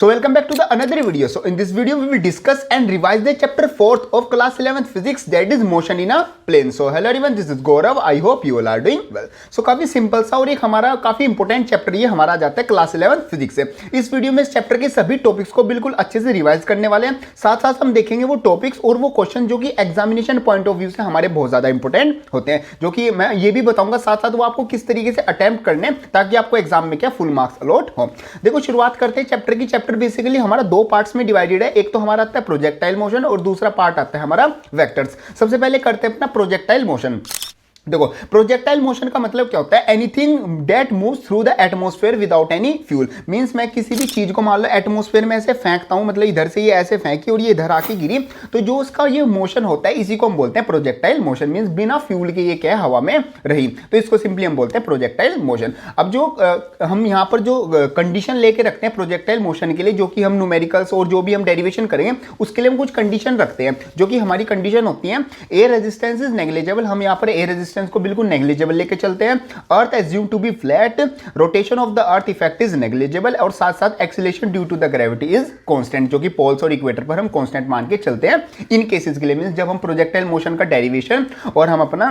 So welcome back to the another video. So in this video we will discuss and revise the chapter 4th of class 11th physics, that is motion in a plane. So hello everyone, this is Gaurav. I hope you all are doing well. So काफी simple सा और एक हमारा काफी important chapter ये हमारा जाता है क्लास 11th फिजिक्स से। इस वीडियो में इस चैप्टर के सभी टॉपिक्स को बिल्कुल अच्छे से रिवाइज करने वाले हैं। साथ साथ हम देखेंगे वो टॉपिक्स और वो क्वेश्चन जो कि एग्जामिनेशन पॉइंट ऑफ व्यू से हमारे बहुत ज्यादा इंपॉर्टेंट होते हैं, जो कि मैं ये भी बताऊंगा साथ साथ वो आपको किस तरीके से अटेम्प्ट करने ताकि आपको एग्जाम में क्या फुल मार्क्स अलॉट हो। देखो शुरुआत करते हैं चैप्टर की। चैप्टर बेसिकली हमारा दो पार्ट्स में डिवाइडेड है। एक तो हमारा आता है प्रोजेक्टाइल मोशन और दूसरा पार्ट आता है हमारा वेक्टर्स। सबसे पहले करते हैं अपना प्रोजेक्टाइल मोशन। देखो प्रोजेक्टाइल मोशन का मतलब क्या होता है, anything that moves through the atmosphere without any fuel. Means मैं किसी भी चीज को मान लो एटमॉस्फेयर में ऐसे फेंकता हूं, मतलब इधर से ये ऐसे फेंकी और ये इधर आके गिरी, तो जो उसका ये मोशन होता है इसी को हम बोलते हैं प्रोजेक्टाइल मोशन। मींस बिना फ्यूल के ये क्या है, हवा में रही, तो इसको सिंपली हम बोलते हैं प्रोजेक्टाइल मोशन। अब जो हम यहाँ पर जो कंडीशन लेके रखते हैं प्रोजेक्टाइल मोशन के लिए, जो कि हम न्यूमेरिकल्स और जो भी हम डेरिवेशन करेंगे उसके लिए हम कुछ कंडीशन रखते हैं, जो कि हमारी कंडीशन होती है एयर रेजिस्टेंस इज नेग्लिजिबल। हम यहाँ पर एयर रेजिस्टेंस को बिल्कुल नेग्लिजिबल लेके चलते हैं। Earth assume to be flat, rotation of the earth effect is negligible, और साथ साथ acceleration due to the gravity is constant, जो कि पोल्स और इक्वेटर पर हम कांस्टेंट मान के चलते हैं इन केसेस के लिए। मींस जब हम प्रोजेक्टाइल मोशन का डेरिवेशन और हम अपना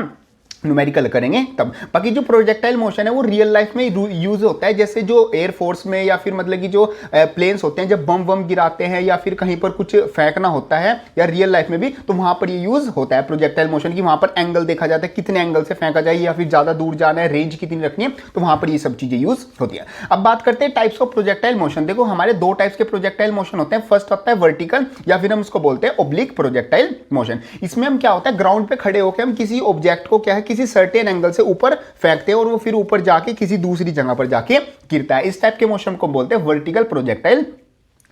न्यूमेरिकल करेंगे तब। बाकी जो प्रोजेक्टाइल मोशन है वो रियल लाइफ में यूज होता है, जैसे जो एयरफोर्स में या फिर मतलब कि जो प्लेन्स होते हैं जब बम वम गिराते हैं या फिर कहीं पर कुछ फेंकना होता है या रियल लाइफ में भी, तो वहां पर ये यूज होता है प्रोजेक्टाइल मोशन की। वहां पर एंगल देखा जाता है कितने एंगल से फेंका जाए या फिर ज्यादा दूर जाना है, रेंज कितनी रखनी है, तो वहां पर ये सब चीजें यूज होती है। अब बात करते हैं टाइप्स ऑफ प्रोजेक्टाइल मोशन। देखो हमारे दो टाइप्स के प्रोजेक्टाइल मोशन होते हैं। फर्स्ट होता है वर्टिकल या फिर हम उसको बोलते हैं ओब्लिक प्रोजेक्टाइल मोशन। इसमें हम क्या होता है, ग्राउंड पे खड़े होकर हम किसी ऑब्जेक्ट को क्या है किसी सर्टेन एंगल से ऊपर फेंकते हैं और वो फिर ऊपर जाके किसी दूसरी जगह पर जाके गिरता है। इस टाइप के मोशन को बोलते हैं वर्टिकल प्रोजेक्टाइल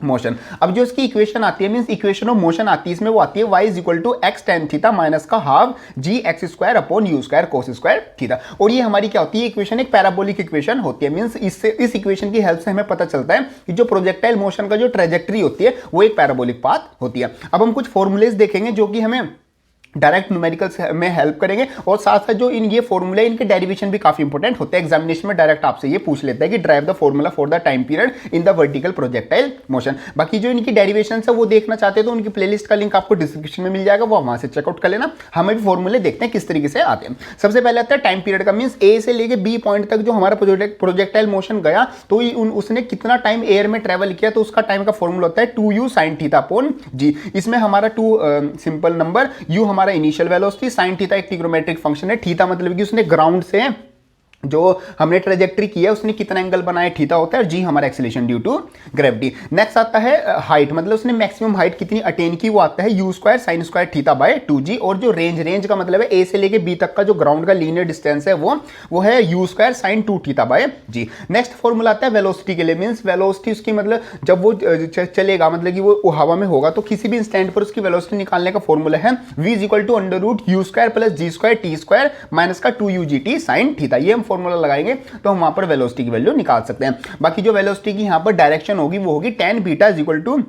मोशन। अब जो इसकी इक्वेशन आती है, मींस इक्वेशन ऑफ मोशन आती है, इसमें वो आती है y is equal to x tan theta minus का half g x square upon u square cos square theta. और ये हमारी क्या होती है, इक्वेशन एक पैराबोलिक इक्वेशन होती है। मींस इससे इस इक्वेशन की हेल्प से हमें पता चलता है कि जो प्रोजेक्टाइल मोशन का जो ट्रेजेक्टरी होती है वो एक पैराबोलिक पाथ होती है। अब हम कुछ फॉर्मूलेज देखेंगे जो कि हमें डायरेक्ट न्यूमेरिकल्स में हेल्प करेंगे, और साथ साथ जो इन ये फॉर्मूले इनके डेरिवेशन भी काफी इंपॉर्टेंट होते हैं। एग्जामिनेशन में डायरेक्ट आपसे ये पूछ लेता है कि drive the formula for the time period in the vertical projectile motion. बाकी जो इनकी डेरिवेशन है वो देखना चाहते हैं तो उनकी प्लेलिस्ट का लिंक आपको डिस्क्रिप्शन में मिल जाएगा, वो वहां से चेकआउट कर लेना। हमें भी फॉर्मूले देखते हैं किस तरीके से आते हैं। सबसे पहले आता है टाइम पीरियड का। मींस ए से लेके बी पॉइंट तक जो हमारा प्रोजेक्टाइल मोशन गया तो उसने कितना टाइम एयर में ट्रेवल किया, तो उसका टाइम का फॉर्मूला होता है 2u sin थीटा अपॉन जी। इसमें हमारा 2 सिंपल नंबर, u हमारा इनिशियल वेलोसिटी, साइन थीटा एक ट्रिग्नोमेट्रिक फंक्शन है, थीटा मतलब कि उसने ग्राउंड से जो हमने ट्रेजेक्टरी किया उसने कितना एंगल बनाया, थीटा होता है, और जी हमारा acceleration due to gravity. Next आता है हाइट, मतलब उसने मैक्सिमम हाइट कितनी अटेन की, वो आता है u square sine square theta by 2g। और जो रेंज का मतलब है ए से लेके बी तक का जो ग्राउंड का लीनियर डिस्टेंस है वो है u square sine 2 theta by g. Next formula आता है वेलोसिटी के लिए। मींस वेलोसिटी उसकी मतलब जब वो चलेगा, मतलब कि वो हवा में होगा, तो किसी भी इंस्टेंट पर उसकी वेलोसिटी निकालने का फॉर्मूला है v is equal to under root u square plus g square t square minus का 2ugt साइन थीटा। ये हम फॉर्मूला लगाएंगे तो हम वहां पर वेलोसिटी की वैल्यू निकाल सकते हैं। बाकी जो वेलोसिटी की यहां पर डायरेक्शन होगी वो होगी tan beta is equal to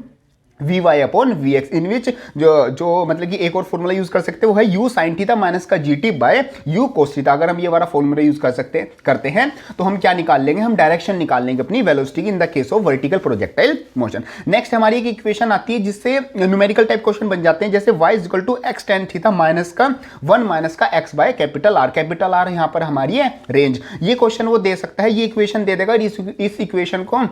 v y upon v x, in which जो मतलब कि एक और फॉर्मूला यूज कर सकते हैं वो है यू साइन थीटा माइनस का g t by u cos theta. अगर हम ये वाला फॉर्मूला यूज करते हैं तो हम क्या निकाल लेंगे, हम डायरेक्शन निकाल लेंगे अपनी वेलोसिटी की in the case of vertical projectile motion. Next हमारी एक इक्वेशन आती है जिससे न्यूमेरिकल टाइप क्वेश्चन बन जाते हैं, जैसे y is equal to x tan theta minus का 1 माइनस का x by capital R. Capital R यहाँ पर हमारी है रेंज। ये क्वेश्चन वो दे सकता है, ये इक्वेशन दे देगा, इस इक्वेशन को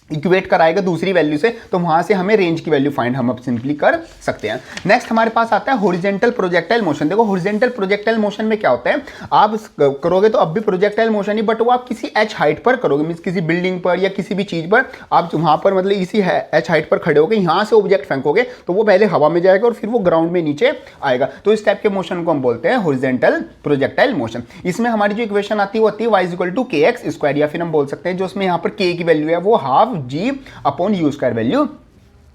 इक्वेट कराएगा दूसरी वैल्यू से, तो वहां से हमें रेंज की वैल्यू फाइंड हम अब सिंपली कर सकते हैं। नेक्स्ट हमारे पास आता है हॉरिजॉन्टल प्रोजेक्टाइल मोशन। देखो हॉरिजॉन्टल प्रोजेक्टाइल मोशन में क्या होता है, आप करोगे तो अब भी प्रोजेक्टाइल मोशन ही, बट वो आप किसी h हाइट पर करोगे। मींस किसी बिल्डिंग पर या किसी भी चीज पर आप वहां पर मतलब इसी h हाइट पर खड़े होगे, यहां से ऑब्जेक्ट फेंकोगे तो वो पहले हवा में जाएगा और फिर वो ग्राउंड में नीचे आएगा। तो इस टाइप के मोशन को हम बोलते हैं हॉरिजॉन्टल प्रोजेक्टाइल मोशन। इसमें हमारी जो इक्वेशन आती है वो आती है y इज इक्वल टू के एक्स स्क्वायर, या फिर हम बोल सकते हैं जो उसमें यहाँ पर k की वैल्यू है वो half g upon u square value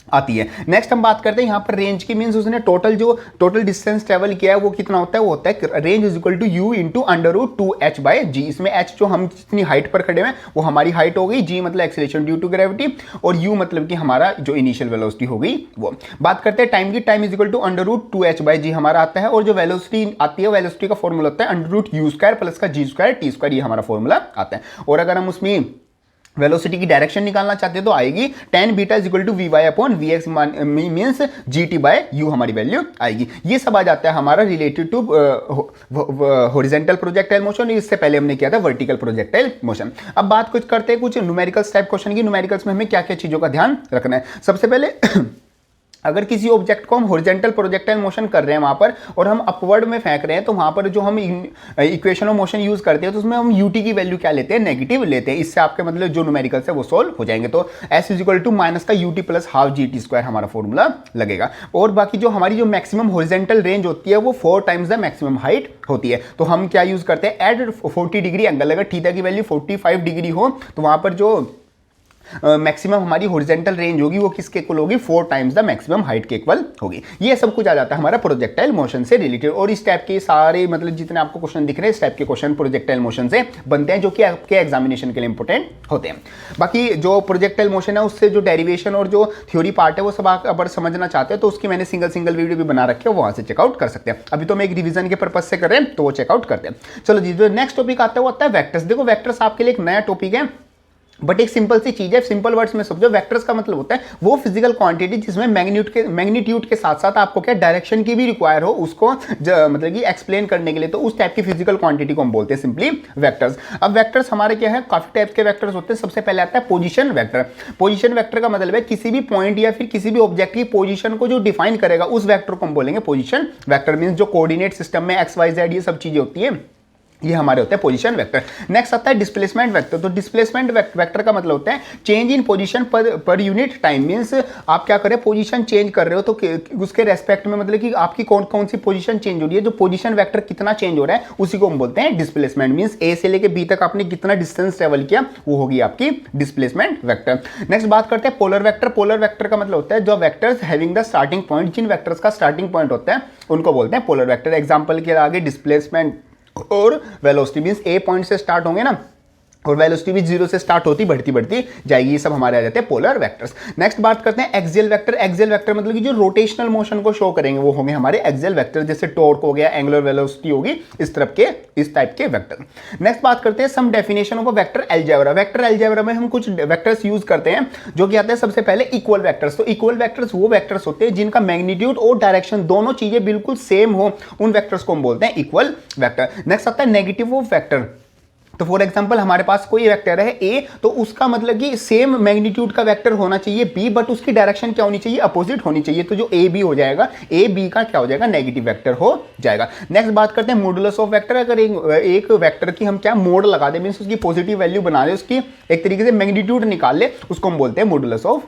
आती है। नेक्स्ट हम बात करते हैं यहाँ पर रेंज की। मींस उसने टोटल डिस्टेंस ट्रेवल किया है वो कितना होता है, वो होता है range is equal to u into under root 2h by g. इसमें h जो हम जितनी हाइट पर खड़े हैं वो हमारी हाइट हो गई, g मतलब एक्सीलरेशन ड्यू टू ग्रेविटी, और u मतलब कि हमारा जो इनिशियल वेलोसिटी हो गई वो। बात करते हैं टाइम की। Time is equal to under root 2h by g हमारा आता है, और जो वेलोसिटी आती है वेलोसिटी का फॉर्मूला होता है under root u square plus का जी स्क्वायर टी स्क्वायर, ये हमारा फॉर्मूला आता है। और अगर हम उसमें वेलोसिटी की डायरेक्शन निकालना चाहते हैं तो आएगी tan beta is equal to v y upon v x means g t by u हमारी वैल्यू आएगी। ये सब आ जाता है हमारा related to horizontal projectile motion. इससे पहले हमने किया था वर्टिकल प्रोजेक्टाइल मोशन। अब बात कुछ करते हैं कुछ न्यूमेरिकल्स टाइप क्वेश्चन की। न्यूमेरिकल्स में हमें क्या क्या चीज़ों का ध्यान रखना है। सबसे पहले अगर किसी ऑब्जेक्ट को हम हॉरिजॉन्टल प्रोजेक्टाइल मोशन कर रहे हैं वहाँ पर और हम अपवर्ड में फेंक रहे हैं तो वहाँ पर जो हम इक्वेशन ऑफ मोशन यूज़ करते हैं तो उसमें हम यूटी की वैल्यू क्या लेते हैं, नेगेटिव लेते हैं। इससे आपके मतलब जो न्यूमेरिकल्स है वो सोल्व हो जाएंगे। तो s is equal to minus का ut plus half g t square हमारा फॉर्मूला लगेगा। और बाकी जो हमारी जो मैक्सिमम हॉरिजॉन्टल रेंज होती है वो 4 टाइम्स द मैक्सिमम हाइट होती है। तो हम क्या यूज़ करते हैं, एट 40 डिग्री एंगल, अगर थीटा की वैल्यू 45 डिग्री हो तो वहाँ पर जो मैक्सिमम हमारी हॉरिजॉन्टल रेंज होगी वो किसके इक्वल होगी, 4 टाइम्स द मैक्सिमम हाइट के इक्वल होगी। ये सब कुछ आ जाता है हमारा प्रोजेक्टाइल मोशन से रिलेटेड। और इस टाइप के सारे मतलब जितने आपको क्वेश्चन दिख रहे हैं इस टाइप के क्वेश्चन प्रोजेक्टाइल मोशन से बनते हैं जो कि आपके एग्जामिनेशन के लिए इंपॉर्टेंट होते हैं। बाकी जो प्रोजेक्टाइल मोशन है उससे जो डेरिवेशन और जो थ्योरी पार्ट है वो सब आप अगर समझना चाहते हैं तो उसकी मैंने सिंगल वीडियो भी बना रखे है, वहां से चेकआउट कर सकते हैं। अभी तो मैं एक रिवीजन के पर्पज से कर रहे हैं तो वो चेकआउट करते हैं। चलो जी, जो नेक्स्ट टॉपिक आता है वो आता है वेक्टर्स। देखो वेक्टर्स आपके लिए एक नया टॉपिक है बट एक सिंपल सी चीज है, सिंपल वर्ड्स में समझो। वेक्टर्स का मतलब होता है वो फिजिकल क्वांटिटी जिसमें मैग्नीट्यूड के साथ साथ आपको क्या डायरेक्शन की भी रिक्वायर हो, उसको मतलब कि एक्सप्लेन करने के लिए, तो उस टाइप की फिजिकल क्वांटिटी को हम बोलते हैं सिंपली वेक्टर्स। अब वेक्टर्स हमारे क्या है, काफी टाइप के वेक्टर्स होते हैं। सबसे पहले आता है पोजीशन वेक्टर। पोजीशन वेक्टर का मतलब है किसी भी पॉइंट या फिर किसी भी ऑब्जेक्ट की पोजीशन को जो डिफाइन करेगा उस वेक्टर को हम बोलेंगे पोजीशन वेक्टर। मींस जो कोऑर्डिनेट सिस्टम में एक्स वाई जेड ये सब चीजें होती है ये हमारे होते हैं पोजीशन वेक्टर। नेक्स्ट आता है डिस्प्लेसमेंट वेक्टर। तो डिस्प्लेसमेंट वेक्टर का मतलब होता है चेंज इन पोजीशन पर यूनिट टाइम। मींस आप क्या करें, पोजीशन चेंज कर रहे हो तो उसके रेस्पेक्ट में मतलब कि आपकी कौन कौन सी पोजीशन चेंज हो रही है, जो पोजीशन वेक्टर कितना चेंज हो रहा है उसी को हम बोलते हैं डिस्प्लेसमेंट। मींस ए से लेके बी तक आपने कितना डिस्टेंस ट्रेवल किया वो होगी आपकी डिस्प्लेसमेंट वेक्टर। नेक्स्ट बात करते हैं पोलर वेक्टर। पोलर वेक्टर का मतलब होता है जो vectors having the starting point, जिन वेक्टर्स का स्टार्टिंग पॉइंट होता है उनको बोलते हैं पोलर वेक्टर। एग्जाम्पल के आगे डिस्प्लेसमेंट और वेलोसिटी, मींस ए पॉइंट से स्टार्ट होंगे ना और वेलोसिटी भी 0 से स्टार्ट होती बढ़ती जाएगी। ये सब हमारे आ जाते हैं पोलर वेक्टर्स। नेक्स्ट बात करते हैं एक्सियल वेक्टर। एक्सियल वेक्टर मतलब कि जो रोटेशनल मोशन को शो करेंगे वो होंगे हमारे एक्सियल वेक्टर, जैसे टॉर्क हो गया, एंगुलर वेलोसिटी होगी, इस तरफ के इस टाइप के वेक्टर। नेक्स्ट बात करते हैं some definition of a vector algebra. Vector algebra में हम कुछ वेक्टर्स यूज करते हैं जो कि आते हैं सबसे पहले इक्वल वेक्टर्स। तो इक्वल वेक्टर्स वो वेक्टर्स होते हैं जिनका मैग्नीट्यूड और डायरेक्शन दोनों चीजें बिल्कुल सेम हो, उन वेक्टर्स को हम बोलते हैं इक्वल वेक्टर। नेक्स्ट आता है नेगेटिव ऑफ वेक्टर। तो फॉर एग्जांपल हमारे पास कोई वेक्टर है ए, तो उसका मतलब कि सेम मैग्नीट्यूड का वेक्टर होना चाहिए बी, बट उसकी डायरेक्शन क्या होनी चाहिए, अपोजिट होनी चाहिए। तो जो ए बी हो जाएगा, ए बी का क्या हो जाएगा, नेगेटिव वेक्टर हो जाएगा। नेक्स्ट बात करते हैं मॉडुलस ऑफ वेक्टर। अगर एक वेक्टर की हम क्या मोड लगा दे, मींस उसकी पॉजिटिव वैल्यू बना ले, उसकी एक तरीके से मैग्नीट्यूड निकाल ले, उसको हम बोलते हैं मॉडुलस ऑफ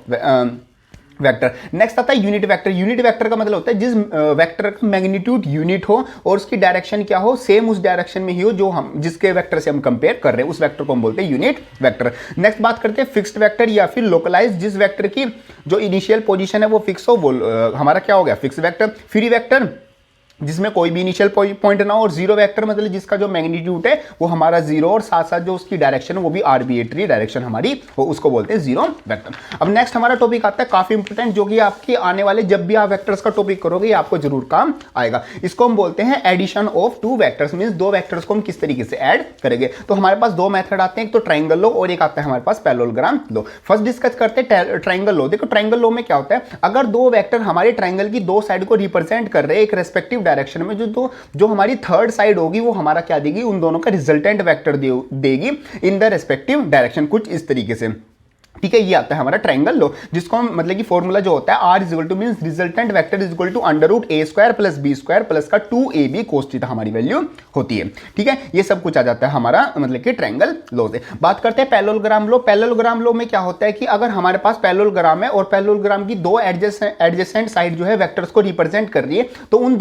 वेक्टर। नेक्स्ट आता है यूनिट वेक्टर। यूनिट वेक्टर का मतलब होता है जिस वेक्टर का मैग्नीट्यूड यूनिट हो और उसकी डायरेक्शन क्या हो, सेम उस डायरेक्शन में ही हो जो हम जिसके वेक्टर से हम कंपेयर कर रहे हैं, उस वेक्टर को हम बोलते हैं यूनिट वेक्टर। नेक्स्ट बात करते हैं फिक्स्ड वेक्टर या फिर लोकलाइज। जिस वेक्टर की जो इनिशियल पोजीशन है वो फिक्स हो, वो हमारा क्या हो गया, फिक्स्ड वेक्टर। फ्री वेक्टर जिसमें कोई भी इनिशियल पॉइंट ना हो, और जीरो वेक्टर मतलब जिसका जो मैग्नीट्यूड है वो हमारा जीरो और साथ साथ जो उसकी डायरेक्शन है वो भी आर्बिट्रेरी डायरेक्शन हमारी हो, उसको बोलते हैं जीरो वेक्टर। अब नेक्स्ट हमारा टॉपिक आता है काफी इंपॉर्टेंट, जो कि आपके आने वाले जब भी आप वेक्टर्स का टॉपिक करोगे आपको जरूर काम आएगा। इसको हम बोलते हैं addition of two vectors. Means दो वेक्टर्स को हम किस तरीके से ऐड करेंगे। तो हमारे पास दो मेथड आते हैं, एक तो ट्राइंगल लो और एक आता है हमारे पास पैरेललोग्राम लो। फर्स्ट डिस्कस करते हैं ट्राइंगल लो। देखो ट्राइंगल लो में क्या होता है, अगर दो वेक्टर हमारे ट्राइंगल की दो साइड को रिप्रेजेंट कर रहे हैं एक रेस्पेक्टिव डायरेक्शन में, जो हमारी थर्ड साइड होगी वो हमारा क्या देगी, उन दोनों का रिजल्टेंट वेक्टर देगी इन द रेस्पेक्टिव डायरेक्शन, कुछ इस तरीके से। ठीक है, ये आता है हमारा ट्राइंगल लो, जिसको हम मतलब कि फॉर्मूला जो होता है R is equal to means resultant vector is equal to under root a square plus b square plus का 2ab कोस थीटा हमारी वैल्यू होती है। ठीक है, ये सब कुछ आ जाता है हमारा मतलब कि ट्राइंगल लो से। बात करते हैं पैरेललोग्राम लो। पैरेललोग्राम लो में क्या होता है कि अगर हमारे पास पैरेललोग्राम है और पैरेललोग्राम की दो एडजेसेंट साइड जो है वेक्टर्स को रिप्रेजेंट कर रही है, तो उन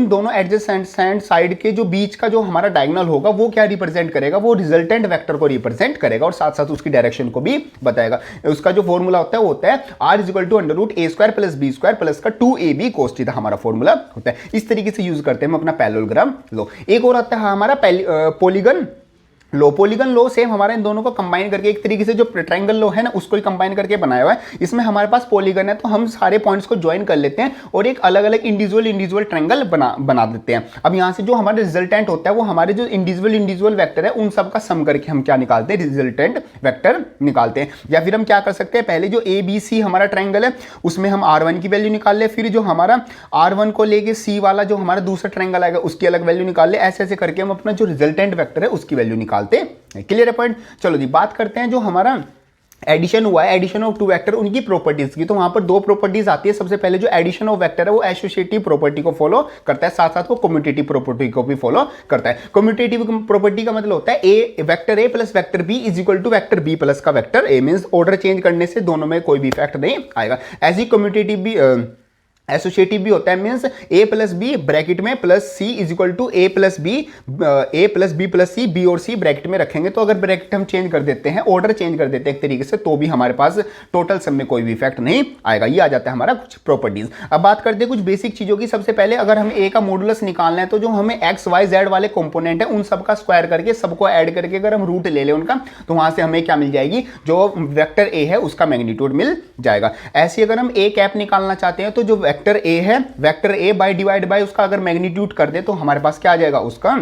दोनों एडजेसेंट साइड के जो बीच का जो हमारा डायगोनल होगा वो क्या रिप्रेजेंट करेगा, वो रिजल्टेंट वेक्टर को रिप्रेजेंट करेगा और साथ साथ उसकी डायरेक्शन को भी बताएगा। उसका जो फॉर्मूला होता है वो होता है R is equal to under root a square plus b square plus का 2ab कोस थीटा हमारा फॉर्मूला होता है। इस तरीके से यूज करते हैं हम अपना पैरेललोग्राम लो। एक और आता है हमारा पॉलीगन लो पॉलीगन लो सेम हमारे इन दोनों को कंबाइन करके एक तरीके से जो ट्रायंगल लो है ना उसको ही कंबाइन करके बनाया हुआ है। इसमें हमारे पास पॉलीगन है तो हम सारे पॉइंट्स को ज्वाइन कर लेते हैं और एक अलग अलग इंडिविजुअल ट्रायंगल बना देते हैं। अब यहाँ से जो हमारा रिजल्टेंट होता है वो हमारे जो इंडिविजुअल वेक्टर है उन सब का सम करके हम क्या निकालते हैं, रिजल्टेंट वेक्टर निकालते हैं। या फिर हम क्या कर सकते हैं, पहले जो ए बी सी हमारा ट्रायंगल है उसमें हम R1 की वैल्यू निकाल ले, फिर जो हमारा R1 को लेके सी वाला जो हमारा दूसरा ट्रायंगल आएगा उसकी अलग वैल्यू निकाल ले। ऐसे ऐसे करके हम अपना जो रिजल्टेंट वेक्टर है उसकी वैल्यू निकालते हैं। क्लियर है पॉइंट। चलो जी बात करते हैं जो हमारा एडिशन हुआ है, एडिशन ऑफ टू वेक्टर, उनकी प्रॉपर्टीज की। तो वहां पर दो प्रॉपर्टीज आती है। सबसे पहले जो एडिशन ऑफ वेक्टर है वो एसोसिएटिव प्रॉपर्टी को फॉलो करता है, साथ साथ वो कम्यूटेटिव प्रॉपर्टी को भी फॉलो करता है। कम्यूटेटिव प्रॉपर्टी का मतलब होता है vector a plus vector b is equal to vector b plus का vector a, means order change करने से दोनों में कोई भी इफेक्ट नहीं आएगा। ऐसी कम्यूटेटिव भी एसोसिएटिव भी होता है, means a plus b bracket में plus c is equal to a plus b plus c, b और सी ब्रैकेट में रखेंगे। तो अगर ब्रैकेट हम चेंज कर देते हैं, ऑर्डर चेंज कर देते हैं एक तरीके से, तो भी हमारे पास टोटल सम में कोई भी इफेक्ट नहीं आएगा। ये आ जाता है हमारा कुछ प्रॉपर्टीज। अब बात करते हैं कुछ बेसिक चीजों की। सबसे पहले अगर हमें ए का मॉडुलस निकालना है तो जो हमें एक्स वाई जेड वाले कंपोनेंट है उन सबका स्क्वायर करके सबको ऐड करके अगर हम रूट ले लें उनका, तो वहां से हमें क्या मिल जाएगी, जो वेक्टर ए है उसका मैग्नीट्यूड मिल जाएगा। ऐसे अगर हम ए कैप निकालना चाहते हैं तो जो वेक्टर ए है, vector A by divide by उसका अगर मैग्नीट्यूड कर दे तो हमारे पास क्या आ जाएगा, उसका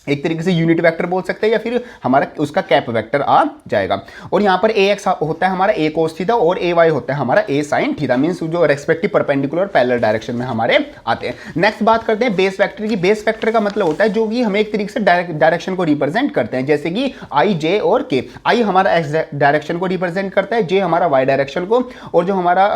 एक तरीके से यूनिट वेक्टर बोल सकते हैं या फिर हमारा उसका कैप वेक्टर आ जाएगा। और यहाँ पर ए एक्स होता है हमारा ए कोस थीटा और ए वाई होता है हमारा ए साइन थीटा, मींस जो रेस्पेक्टिव परपेंडिकुलर पैरेलल डायरेक्शन में हमारे आते हैं। नेक्स्ट बात करते हैं बेस वेक्टर की। बेस वेक्टर का मतलब होता है जो कि हमें एक तरीके से डायरेक्शन को रिप्रेजेंट करते हैं, जैसे कि आई जे और के। आई हमारा एक्स डायरेक्शन को रिप्रेजेंट करता है, जे हमारा वाई डायरेक्शन को, और जो हमारा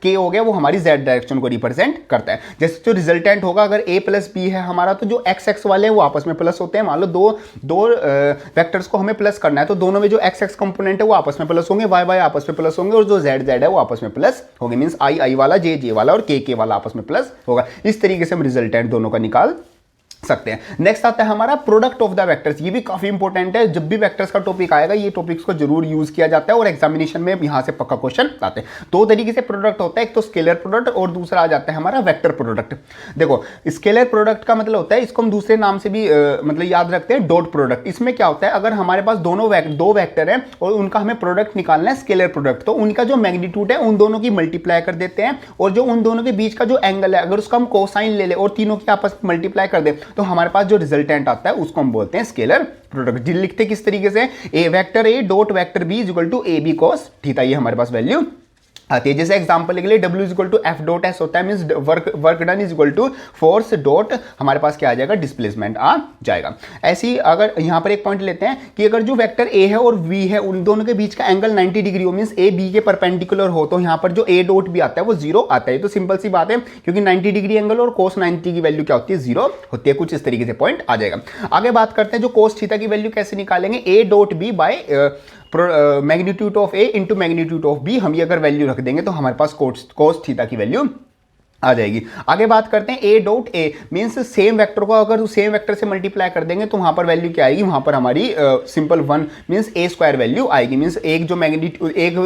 के हो गया वो हमारी जेड डायरेक्शन को रिप्रेजेंट करता है। जैसे जो रिजल्टेंट होगा अगर ए प्लस बी है हमारा, तो जो एक्स एक्स वाले हैं वो आपस में प्लस होते हैं। मान लो दो वेक्टर्स को हमें प्लस करना है तो दोनों में जो एक्स एक्स कंपोनेंट है वो आपस में प्लस होंगे, वाई वाई आपस में प्लस होंगे, और जो जेड जेड है वो आपस में प्लस होंगे। मींस आई आई वाला, जे जे वाला और के वाला आपस में प्लस होगा। इस तरीके से हम रिजल्टेंट दोनों का निकाल सकते हैं। नेक्स्ट आता है हमारा प्रोडक्ट ऑफ द वेक्टर्स। ये भी काफी इंपॉर्टेंट है, जब भी वेक्टर्स का टॉपिक आएगा ये टॉपिक्स को जरूर यूज किया जाता है और एग्जामिनेशन में यहां से पक्का क्वेश्चन आते हैं। दो तरीके से प्रोडक्ट होता है, एक तो स्केलर प्रोडक्ट और दूसरा आ जाता है हमारा वेक्टर प्रोडक्ट। देखो स्केलर प्रोडक्ट का मतलब होता है, इसको हम दूसरे नाम से भी मतलब याद रखते हैं, डॉट प्रोडक्ट। इसमें क्या होता है, अगर हमारे पास दो वेक्टर है और उनका हमें प्रोडक्ट निकालना है स्केलर प्रोडक्ट, तो उनका जो मैग्नीट्यूड है उन दोनों की मल्टीप्लाई कर देते हैं, और जो उन दोनों के बीच का जो एंगल है अगर उसका हम कोसाइन ले ले और तीनों की आपस में मल्टीप्लाई कर दे तो हमारे पास जो रिजल्टेंट आता है उसको हम बोलते हैं स्केलर प्रोडक्ट। जिन लिखते किस तरीके से, a vector a dot vector b is equal to a b cos theta, ये हमारे पास वैल्यू आती है। जैसे एग्जांपल के लिए W is equal to f dot s होता है, means work done is equal to force dot हमारे पास क्या आ जाएगा, डिस्प्लेसमेंट आ जाएगा। ऐसी अगर यहां पर एक पॉइंट लेते हैं कि अगर जो वेक्टर ए है और V है उन दोनों के बीच का एंगल 90 डिग्री हो, मींस ए बी के परपेंडिकुलर हो, तो यहां पर जो ए डॉट भी आता है वो 0 आता है। तो सिंपल सी बात है, क्योंकि 90 डिग्री एंगल और कोस 90 की वैल्यू क्या होती है, 0 होती है। कुछ इस तरीके से पॉइंट आ जाएगा। आगे बात करते हैं जो कोस थीटा की वैल्यू कैसे निकालेंगे, a dot b by magnitude of a into magnitude of b. हम ये अगर वैल्यू रख देंगे तो हमारे पास कोस थीटा की वैल्यू आ जाएगी। आगे बात करते हैं ए dot A, means same vector को अगर सेम वेक्टर से मल्टीप्लाई कर देंगे तो वहां पर वैल्यू क्या आएगी, वहां पर हमारी सिंपल 1 मींस ए स्क्वायर वैल्यू आएगी। मींस एक जो मैग्नीट्यूड, एक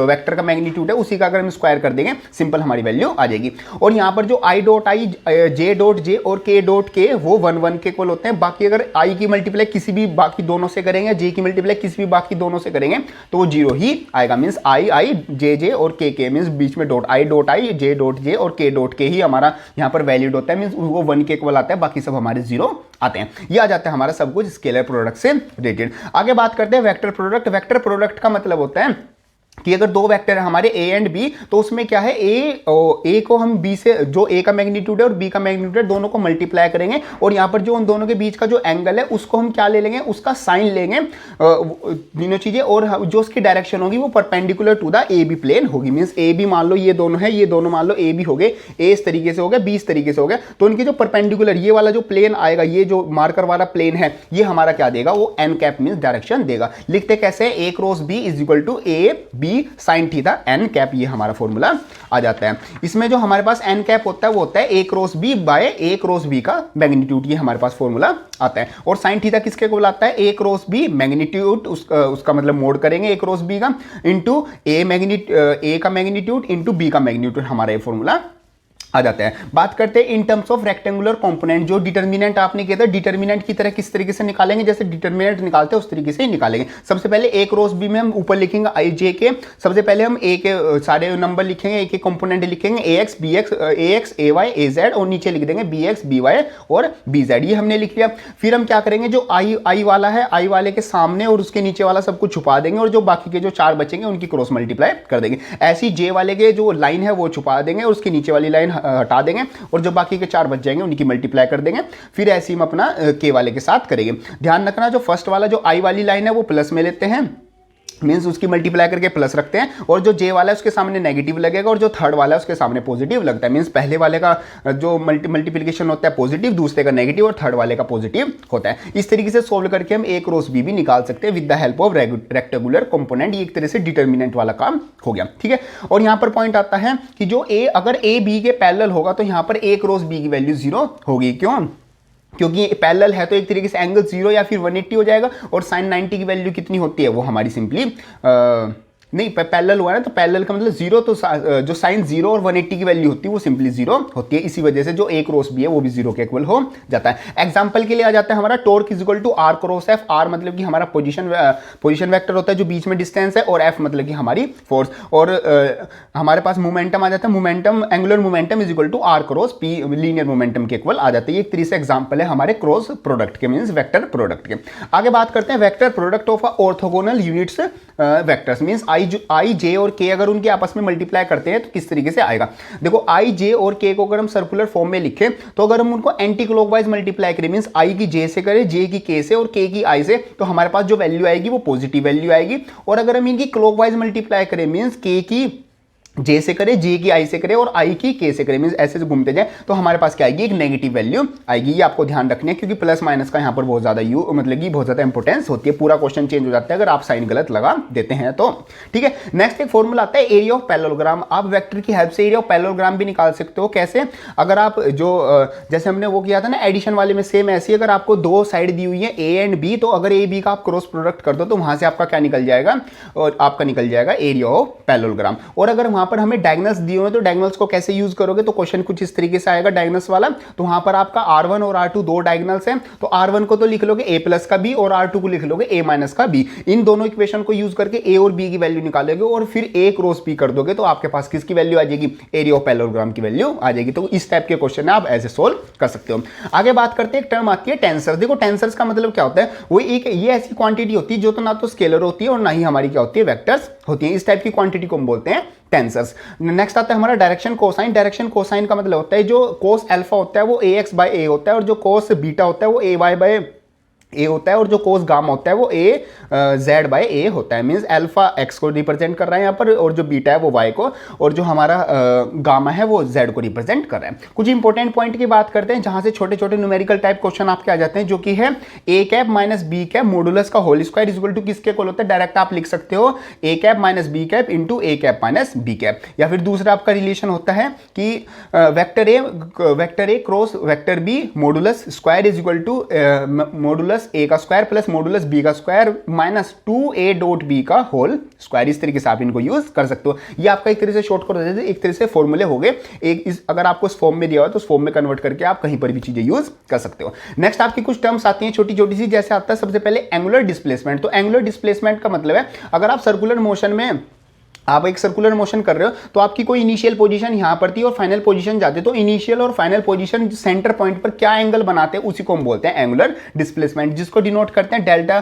वेक्टर का मैग्नीट्यूड है उसी का अगर हम स्क्वायर कर देंगे सिंपल हमारी वैल्यू आ जाएगी। और यहां पर जो I dot I, J dot J और के डॉट के वो 1 1 के इक्वल होते हैं। बाकी अगर आई की मल्टीप्लाई किसी भी बाकी दोनों से करेंगे, जे की मल्टीप्लाई किसी भी बाकी दोनों से करेंगे तो वो 0 ही आएगा। मींस आई आई जे जे और के मींस बीच में dot I, J dot J और के डॉट के ही हमारा यहां पर वैलिड होता है, मींस वो 1 के इक्वल आता है, बाकी सब हमारे 0 आते हैं। ये आ जाता है हमारा सब कुछ स्केलर प्रोडक्ट से रिलेटेड। आगे बात करते हैं वेक्टर प्रोडक्ट। वेक्टर प्रोडक्ट का मतलब होता है कि अगर दो वेक्टर है हमारे ए एंड बी, तो उसमें क्या है, ए को हम बी से, जो ए का मैग्नीट्यूड है और बी का मैग्नीट्यूड है, दोनों को मल्टीप्लाई करेंगे, और यहां पर जो उन दोनों के बीच का जो एंगल है उसको हम क्या ले लेंगे, उसका साइन लेंगे, तीनों चीजें, और जो उसकी डायरेक्शन होगी वो perpendicular to the a b plane होगी। मींस ए बी मान लो ये दोनों है, ये दोनों मान लो ए बी हो गए, ए इस तरीके से हो गया, बी इस तरीके से हो गया, तो उनकी जो परपेंडिकुलर ये वाला जो प्लेन आएगा, ये जो मार्कर वाला प्लेन है, ये हमारा क्या देगा, वो एन कैप मींस डायरेक्शन देगा। लिखते कैसे, a cross b is equal to a b sine theta n cap, ये हमारा फॉर्मूला आ जाता है। इसमें जो हमारे पास एन कैप होता है वो होता है ए क्रॉस बी बाय ए क्रॉस बी का मैग्नीट्यूड, ये हमारे पास फॉर्मूला आता है। और साइन थीटा किसके को बुलाता है, ए क्रॉस बी मैग्नीट्यूड, उसका मतलब मोड करेंगे ए क्रॉस बी का इंटू ए का मैग्नीट्यूड इंटू बी का मैग्नीट्यूड, हमारा ये फॉर्मूला आ जाता है। बात करते हैं in terms of rectangular component, जो डिटर्मिनेंट आपने किया था, डिटर्मिनेंट की तरह किस तरीके से निकालेंगे, जैसे डिटर्मिनेंट निकालते हैं उस तरीके से ही निकालेंगे। सबसे पहले ए क्रॉस बी में हम ऊपर लिखेंगे आई जे के, सबसे पहले हम ए के सारे नंबर लिखेंगे, एक एक कंपोनेंट लिखेंगे, ए एक्स बी एक्स ए एक्स ए वाई ए जेड, और नीचे लिख देंगे बी एक्स बी वाई और बी जेड, ये हमने लिख लिया। फिर हम क्या करेंगे, जो आई वाला है, आई वाले के सामने और उसके नीचे वाला सब कुछ छुपा देंगे, और जो बाकी के जो 4 बचेंगे उनकी क्रॉस मल्टीप्लाई कर देंगे। ऐसी जे वाले के जो लाइन है वो छुपा देंगे और उसके नीचे वाली लाइन हटा देंगे, और जो बाकी के 4 बच जाएंगे उनकी मल्टीप्लाई कर देंगे। फिर ऐसे ही हम अपना के वाले के साथ करेंगे। ध्यान रखना, जो फर्स्ट वाला जो आई वाली लाइन है वो प्लस में लेते हैं, मीन्स उसकी मल्टीप्लाई करके प्लस रखते हैं, और जो जे वाला है उसके सामने नेगेटिव लगेगा, और जो थर्ड वाला है उसके सामने पॉजिटिव लगता है। मीन्स पहले वाले का जो मल्टीप्लिकेशन होता है पॉजिटिव, दूसरे का नेगेटिव, और थर्ड वाले का पॉजिटिव होता है। इस तरीके से सोल्व करके हम ए क्रॉस बी भी निकाल सकते हैं with the help of rectangular component. ये एक तरह से डिटर्मिनेंट वाला काम हो गया, ठीक है। और यहाँ पर पॉइंट आता है कि जो ए अगर ए बी के पैरेलल होगा तो यहाँ पर ए क्रॉस बी की वैल्यू 0 होगी। क्यों? क्योंकि पैरेलल है तो एक तरीके से एंगल 0 या फिर 180 हो जाएगा, और साइन 90 की वैल्यू कितनी होती है वो हमारी सिंपली नहीं, पैरेलल हुआ ना, तो पैरेलल का मतलब 0, तो जो साइन 0 और 180 की वैल्यू होती है वो सिंपली 0 होती है। इसी वजह से जो ए क्रॉस बी है वो भी 0 के इक्वल हो जाता है। एग्जांपल के लिए आ जाता है हमारा torque is equal to r cross f. R मतलब कि हमारा पोजीशन वेक्टर होता है जो बीच में डिस्टेंस है, और एफ मतलब कि हमारी फोर्स, और हमारे पास मोमेंटम आ जाता है, momentum angular momentum is equal to r cross p, linear momentum के इक्वल आ जाता है। एक तरीके से एग्जाम्पल है हमारे क्रॉस प्रोडक्ट के, मीन्स वेक्टर प्रोडक्ट के। आगे बात करते हैं vector product of orthogonal units vectors, means i j और के अगर उनके आपस में मल्टीप्लाई करते हैं तो किस तरीके से आएगा। देखो आई जे और के को अगर हम सर्कुलर फॉर्म में लिखें तो अगर हम उनको एंटी क्लॉकवाइज मल्टीप्लाई करें, मींस आई की जे से करें, जे की के से और के की आई से, तो हमारे पास जो वैल्यू आएगी वो पॉजिटिव वैल्यू आएगी। और अगर हम इनकी क्लॉकवाइज मल्टीप्लाई करें, मींस के की जे से करे, जे की आई से करे और आई की के से करे, मींस ऐसे से घूमते जाए, तो हमारे पास क्या आएगी, एक नेगेटिव वैल्यू आएगी। ये आपको ध्यान रखनी है क्योंकि प्लस माइनस का यहाँ पर बहुत ज्यादा मतलब कि बहुत ज्यादा इंपॉर्टेंस होती है। पूरा क्वेश्चन चेंज हो जाता है अगर आप साइन गलत लगा देते हैं तो, ठीक है। नेक्स्ट एक फॉर्मूला आता है एरिया ऑफ पैरेललोग्राम। आप वेक्टर की हेल्प से एरिया ऑफ पैरेललोग्राम भी निकाल सकते हो। कैसे? अगर आप जो जैसे हमने वो किया था ना एडिशन वाले में, सेम ऐसी अगर आपको 2 साइड दी हुई है ए एंड बी, तो अगर ए बी का आप क्रॉस प्रोडक्ट कर दो तो वहां से आपका क्या निकल जाएगा, और आपका निकल जाएगा एरिया ऑफ पैरेललोग्राम। और अगर वहां पर हमें डायगोनल्स दिए हुए तो डायगोनल्स को कैसे यूज करोगे, तो क्वेश्चन कुछ इस तरीके से आएगा डायगोनल्स वाला। तो वहां पर आपका R1 और R2 दो डायगोनल्स हैं, तो R1 को तो लिख लोगे a प्लस का b और R2 को लिख लोगे a माइनस का b। इन दोनों इक्वेशन को यूज करके a और b की वैल्यू निकालोगे और फिर a क्रॉस b कर दोगे तो आपके पास किसकी वैल्यू आ जाएगी, एरिया ऑफ पैरेललोग्राम की वैल्यू आ जाएगी। तो इस टाइप के क्वेश्चन आप ऐसे सोल्व कर सकते हो। आगे बात करते हैं, एक टर्म आती है टेंसर। देखो टेंसर्स का मतलब क्या होता है, वो एक ये ऐसी क्वांटिटी होती है जो तो ना तो स्केलर होती है और ना ही हमारी क्या होती है, वेक्टर्स होती है। इस टाइप की क्वांटिटी को हम बोलते हैं टेंसर्स। नेक्स्ट आता है हमारा डायरेक्शन कोसाइन। डायरेक्शन कोसाइन का मतलब होता है जो कोस अल्फा होता है वो ax बाय a होता है, और जो कोस बीटा होता है वो ay बाय ए होता है, और जो कोस गामा होता है वो ए जेड बाय ए होता है। मींस अल्फा एक्स को रिप्रेजेंट कर रहा है यहाँ पर, और जो बीटा है वो वाई को, और जो हमारा गामा है वो जेड को रिप्रेजेंट कर रहा है। कुछ इंपॉर्टेंट पॉइंट की बात करते हैं जहां से छोटे छोटे न्यूमेरिकल टाइप क्वेश्चन आपके आ जाते हैं, जो कि है a cap minus b cap modulus का whole square is equal to किसके इक्वल होता है। डायरेक्ट आप लिख सकते हो a cap minus b cap into a cap minus b cap. या फिर दूसरा आपका रिलेशन होता है कि vector a cross vector b modulus square is equal to modulus a का स्क्वायर प्लस मॉडुलस बी का square minus 2a dot b का होल स्क्वायर। इस तरीके से आप इनको यूज कर सकते हो। ये आपका एक तरह से शॉर्टकट हो जाता है, एक तरह से फॉर्मूले हो गए। अगर आपको इस फॉर्म में दिया हो तो उस फॉर्म में कन्वर्ट करके आप कहीं पर भी चीजें यूज कर सकते हो। नेक्स्ट आपकी कुछ टर्म्स आती हैं छोटी छोटी सी, जैसे आता है सबसे पहले एंगुलर डिस्प्लेसमेंट। तो एंगुलर डिस्प्लेसमेंट का मतलब है अगर आप सर्कुलर मोशन में आप एक सर्कुलर मोशन कर रहे हो तो आपकी कोई इनिशियल पोजीशन यहां पर थी और फाइनल पोजीशन जाते, तो इनिशियल और फाइनल पोजीशन सेंटर पॉइंट पर क्या एंगल बनाते हैं उसी को हम बोलते हैं एंगुलर डिस्प्लेसमेंट, जिसको डिनोट करते हैं डेल्टा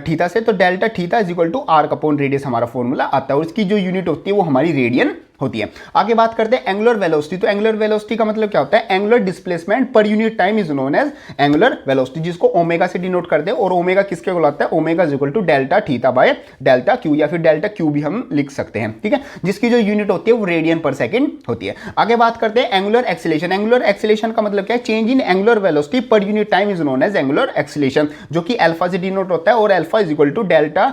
थीटा से। तो delta theta is equal to arc upon radius हमारा फॉर्मूला आता है, और इसकी जो यूनिट होती है वो हमारी रेडियन होती है। आगे बात करते हैं एंगुलर वेलोसिटी। तो एंगुलर वेलोसिटी का मतलब क्या होता है, angular displacement per unit time is known as angular velocity, जिसको ओमेगा से डिनोट करते हैं। और ओमेगा किसके इक्वल होता है, omega is equal to delta theta by delta q, या फिर डेल्टा क्यू भी हम लिख सकते हैं, ठीक है, जिसकी जो यूनिट होती है वो रेडियन पर सेकंड होती है। आगे बात करते हैं एंगुलर एक्सीलरेशन। एंगुलर एक्सीलरेशन का मतलब क्या है, change in angular velocity per unit time is known as angular acceleration, जो कि अल्फा से डिनोट होता है, और alpha is equal to delta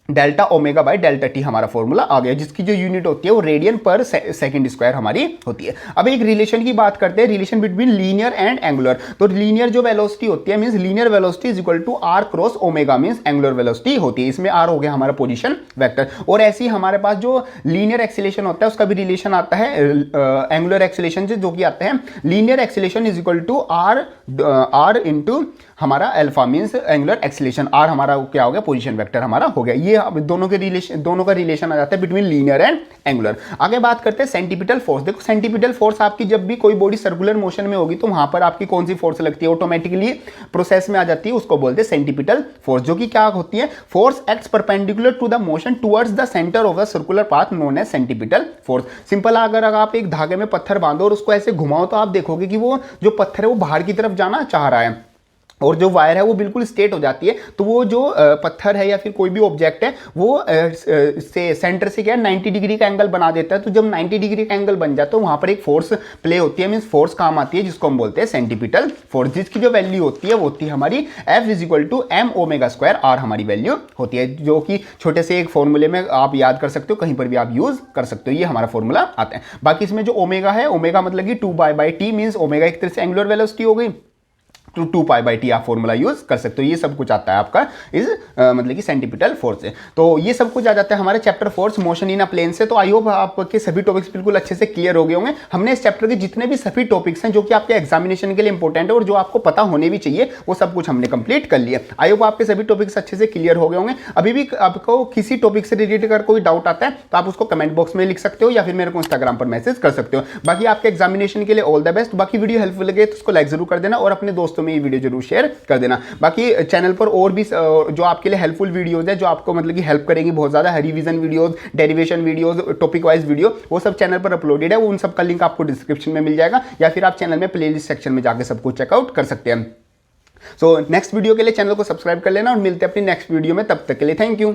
delta omega by delta t हमारा फॉर्मूला आ गया, जिसकी जो यूनिट होती है वो रेडियन पर सेकंड स्क्वायर हमारी होती है। अब एक रिलेशन की बात करते हैं, relation between linear and angular. तो लीनियर जो वेलोसिटी होती है means linear velocity is equal to r cross omega means angular velocity होती है। इसमें आर हो गया हमारा पोजीशन वेक्टर, और ऐसे ही हमारे पास जो लीनियर एक्सीलरेशन होता है उसका भी रिलेशन आता है एंगुलर एक्सीलरेशन से, जो कि आता है linear acceleration is equal to r into हमारा alpha means angular acceleration, r हमारा क्या हो गया पोजीशन वेक्टर हमारा हो गया। ये दोनों का रिलेशन आ जाता है बिटवीन लीनियर एंड एंगुलर। आगे बात करते हैं सेंटीपिटल फोर्स। देखो सेंटीपिटल फोर्स आपकी जब भी कोई बॉडी सर्कुलर मोशन में होगी तो वहां पर आपकी कौन सी फोर्स लगती है, ऑटोमेटिकली प्रोसेस में आ जाती है, उसको बोलते हैं सेंटीपिटल फोर्स, जो कि क्या होती है, force acts perpendicular to the motion towards the centre of the circular path known as centripetal force. Simple, अगर आप एक धागे में पत्थर बांधो और उसको ऐसे घुमाओ तो आप देखोगे कि वो जो पत्थर है वो बाहर की तरफ जाना चाह रहा है और जो वायर है वो बिल्कुल स्ट्रेट हो जाती है। तो वो जो पत्थर है या फिर कोई भी ऑब्जेक्ट है वो से सेंटर से क्या 90 डिग्री का एंगल बना देता है। तो जब 90 डिग्री का एंगल बन जाता है तो वहां पर एक फोर्स प्ले होती है, मींस फोर्स काम आती है, जिसको हम बोलते हैं सेंटीपिटल फोर्स, जिसकी जो वैल्यू होती है वो होती है हमारी F is equal to m omega square r हमारी वैल्यू होती है, जो कि छोटे से एक फॉर्मूले में आप याद कर सकते हो, कहीं पर भी आप यूज कर सकते हो, ये हमारा फॉर्मूला आता है। बाकी इसमें जो ओमेगा है, ओमेगा मतलब कि 2 मींस ओमेगा एक तरह से एंगुलर वेलोसिटी हो गई, टू 2π/t आप फॉर्मूला यूज कर सकते हो। ये सब कुछ आता है आपका इस मतलब कि सेंटीपिटल फोर्स से। तो ये सब कुछ आ जाता है हमारे chapter force motion in a plane से। तो आई होप आपके सभी टॉपिक्स बिल्कुल अच्छे से क्लियर हो गए होंगे। हमने इस चैप्टर के जितने भी सभी टॉपिक्स हैं जो कि आपके एग्जामिनेशन के लिए इंपॉर्टेंट है और जो आपको पता होने भी चाहिए, वो सब कुछ हमने कंप्लीट कर लिया। आई होप आपके सभी टॉपिक्स अच्छे से क्लियर हो गए होंगे। अभी भी आपको किसी टॉपिक से रिलेटेड अगर कोई डाउट आता है तो आप उसको कमेंट बॉक्स में लिख सकते हो या फिर मेरे को इंस्टाग्राम पर मैसेज कर सकते हो। बाकी आपके एग्जामिनेशन के लिए ऑल द बेस्ट। बाकी वीडियो हेल्पफुल लगे तो उसको लाइक जरूर कर देना और अपने दोस्तों में ये वीडियो जरूर शेयर कर देना। बाकी चैनल पर और भी जो आपके लिए हेल्पफुल वीडियोस है, जो आपको मतलब कि हेल्प करेंगी बहुत ज्यादा, revision videos, derivation videos, topic wise video, वो सब चैनल पर अपलोडेड है। उन सब का लिंक आपको डिस्क्रिप्शन में मिल जाएगा या फिर आप चैनल में प्लेलिस्ट सेक्शन में जाकर सबको चेकआउट कर सकते हैं। सो नेक्स्ट वीडियो के लिए चैनल को सब्सक्राइब कर लेना और मिलते हैं अपनी नेक्स्ट वीडियो में। तब तक के लिए थैंक यू।